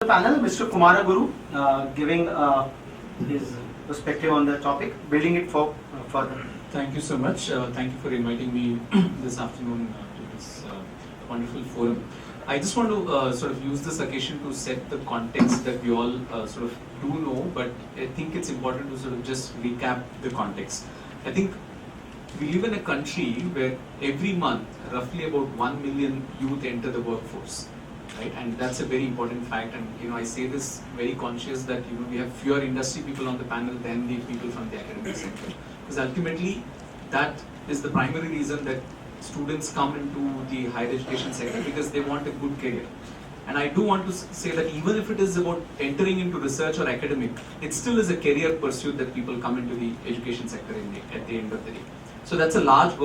The panel, Mr. Kumara Guru, giving his perspective on the topic, building it for further. Thank you so much. Thank you for inviting me this afternoon to this wonderful forum. I just want to sort of use this occasion to set the context that we all sort of do know, but I think it's important to sort of just recap the context. I think we live in a country where every month roughly about 1 million youth enter the workforce. Right? And that's a very important fact, and I say this very conscious that we have fewer industry people on the panel than the people from the academic sector, because ultimately that is the primary reason that students come into the higher education sector, because they want a good career. And I do want to say that even if it is about entering into research or academic, it still is a career pursuit that people come into the education sector at the end of the day. So that's a large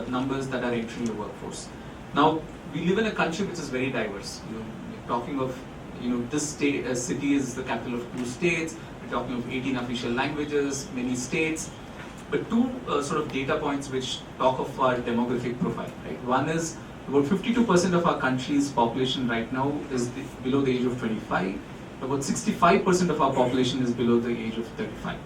numbers that are entering the workforce. Now, we live in a country which is very diverse. Talking of, this city is the capital of 2 states. We're talking of 18 official languages, many states. But two sort of data points which talk of our demographic profile. Right? One is about 52% of our country's population right now is below the age of 25. About 65% of our population is below the age of 35.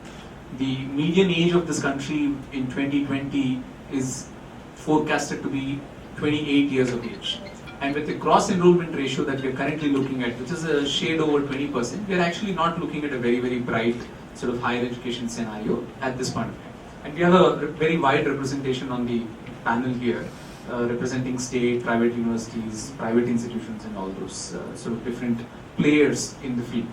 The median age of this country in 2020 is forecasted to be 28 years of age. And with the gross enrollment ratio that we are currently looking at, which is a shade over 20%, we are actually not looking at a very, very bright sort of higher education scenario at this point of time. And we have a very wide representation on the panel here, representing state, private universities, private institutions, and all those sort of different players in the field.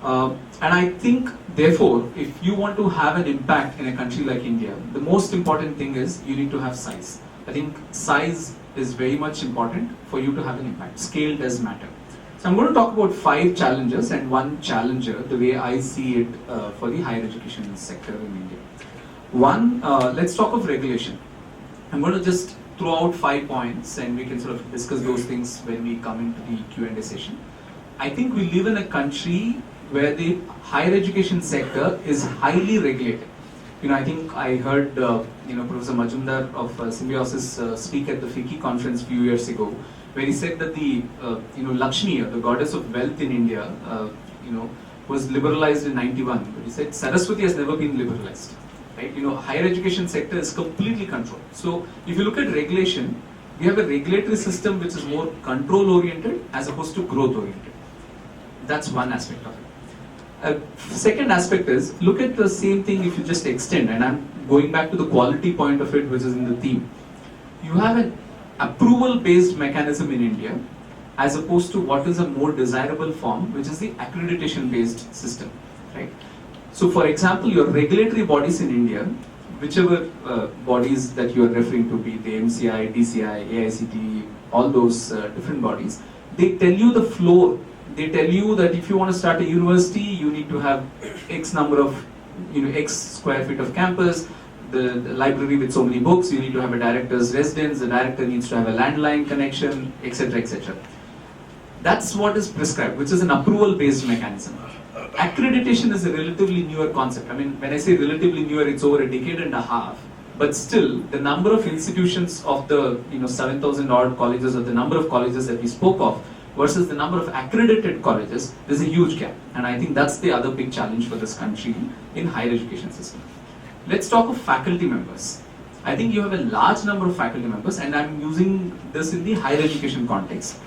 And I think, therefore, if you want to have an impact in a country like India, the most important thing is you need to have size. I think size is very much important for you to have an impact. Scale does matter. So I'm going to talk about 5 challenges and 1 challenger, the way I see it for the higher education sector in India. One, let's talk of regulation. I'm going to just throw out 5 points and we can sort of discuss those things when we come into the Q&A session. I think we live in a country where the higher education sector is highly regulated. I think I heard Professor Majumdar of Symbiosis speak at the FICCI conference a few years ago, where he said that the Lakshmi, the goddess of wealth in India, was liberalized in '91. But he said Saraswati has never been liberalized. Right? Higher education sector is completely controlled. So if you look at regulation, we have a regulatory system which is more control oriented as opposed to growth oriented. That's one aspect of it. Second aspect is, look at the same thing if you just extend, and I'm going back to the quality point of it, which is in the theme. You have an approval-based mechanism in India, as opposed to what is a more desirable form, which is the accreditation-based system, right? So for example, your regulatory bodies in India, whichever bodies that you are referring to, be the MCI, DCI, AICTE, all those different bodies, they tell you the floor. They tell you that if you want to start a university, you need to have X number of, X square feet of campus, the library with so many books, you need to have a director's residence, the director needs to have a landline connection, etc., etc. That's what is prescribed, which is an approval-based mechanism. Accreditation is a relatively newer concept. I mean, when I say relatively newer, it's over a decade and a half. But still, the number of institutions of the 7,000 odd colleges, or the number of colleges that we spoke of, versus the number of accredited colleges, there's a huge gap. And I think that's the other big challenge for this country in higher education system. Let's talk of faculty members. I think you have a large number of faculty members, and I'm using this in the higher education context.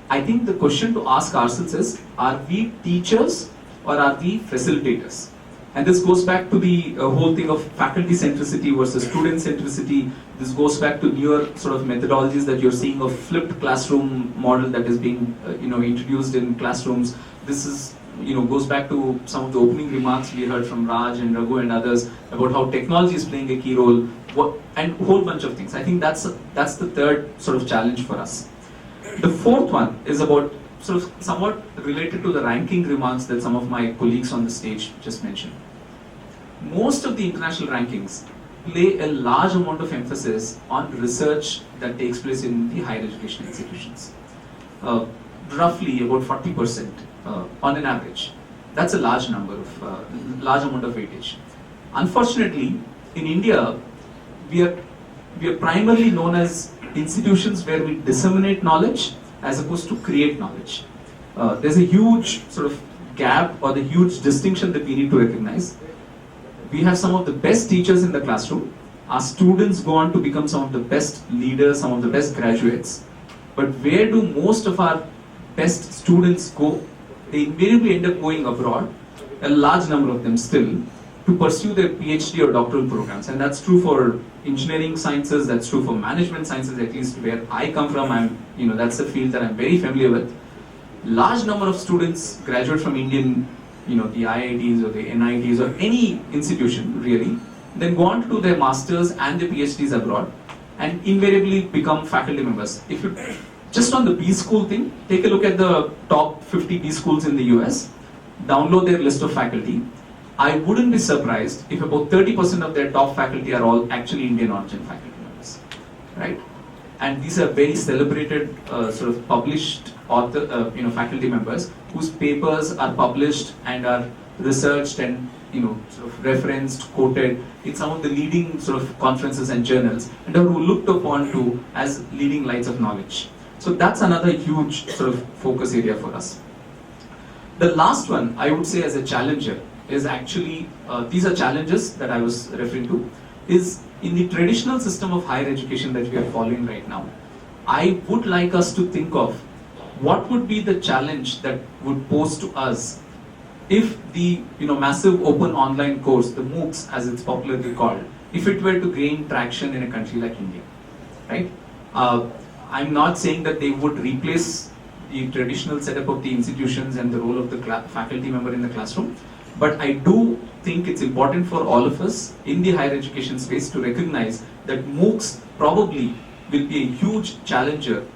I think the question to ask ourselves is, are we teachers or are we facilitators? And this goes back to the whole thing of faculty centricity versus student centricity. This goes back to newer sort of methodologies that you're seeing of flipped classroom model that is being introduced in classrooms. This is goes back to some of the opening remarks we heard from Raj and Raghu and others about how technology is playing a key role, and a whole bunch of things. I think that's the third sort of challenge for us. The fourth one is about sort of somewhat related to the ranking remarks that some of my colleagues on the stage just mentioned. Most of the international rankings play a large amount of emphasis on research that takes place in the higher education institutions. Roughly about 40% on an average. That's a large number of large amount of weightage. Unfortunately, in India, we are primarily known as institutions where we disseminate knowledge as opposed to create knowledge. there's a huge sort of gap or the huge distinction that we need to recognize. We have some of the best teachers in the classroom. Our students go on to become some of the best leaders, some of the best graduates. But where do most of our best students go? They invariably end up going abroad, a large number of them still, to pursue their PhD or doctoral programs. And that's true for engineering sciences, that's true for management sciences, at least where I come from. That's a field that I'm very familiar with. Large number of students graduate from Indian, the IITs or the NITs or any institution really, then go on to do their masters and their PhDs abroad and invariably become faculty members. If you just on the B school thing, take a look at the top 50 B schools in the US, download their list of faculty. I wouldn't be surprised if about 30% of their top faculty are all actually Indian origin faculty members, right? And these are very celebrated, sort of published author, faculty members whose papers are published and are researched and sort of referenced, quoted in some of the leading sort of conferences and journals, and are looked upon to as leading lights of knowledge. So that's another huge sort of focus area for us. The last one, I would say as a challenger, is actually, these are challenges that I was referring to, is in the traditional system of higher education that we are following right now. I would like us to think of what would be the challenge that would pose to us if the massive open online course, the MOOCs as it's popularly called, if it were to gain traction in a country like India, right? I'm not saying that they would replace the traditional setup of the institutions and the role of the faculty member in the classroom, but I do think it's important for all of us in the higher education space to recognize that MOOCs probably will be a huge challenger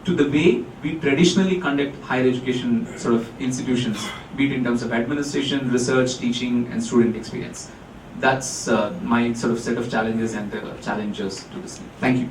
to the way we traditionally conduct higher education sort of institutions, be it in terms of administration, research, teaching, and student experience. That's my sort of set of challenges and challengers to this. Thank you.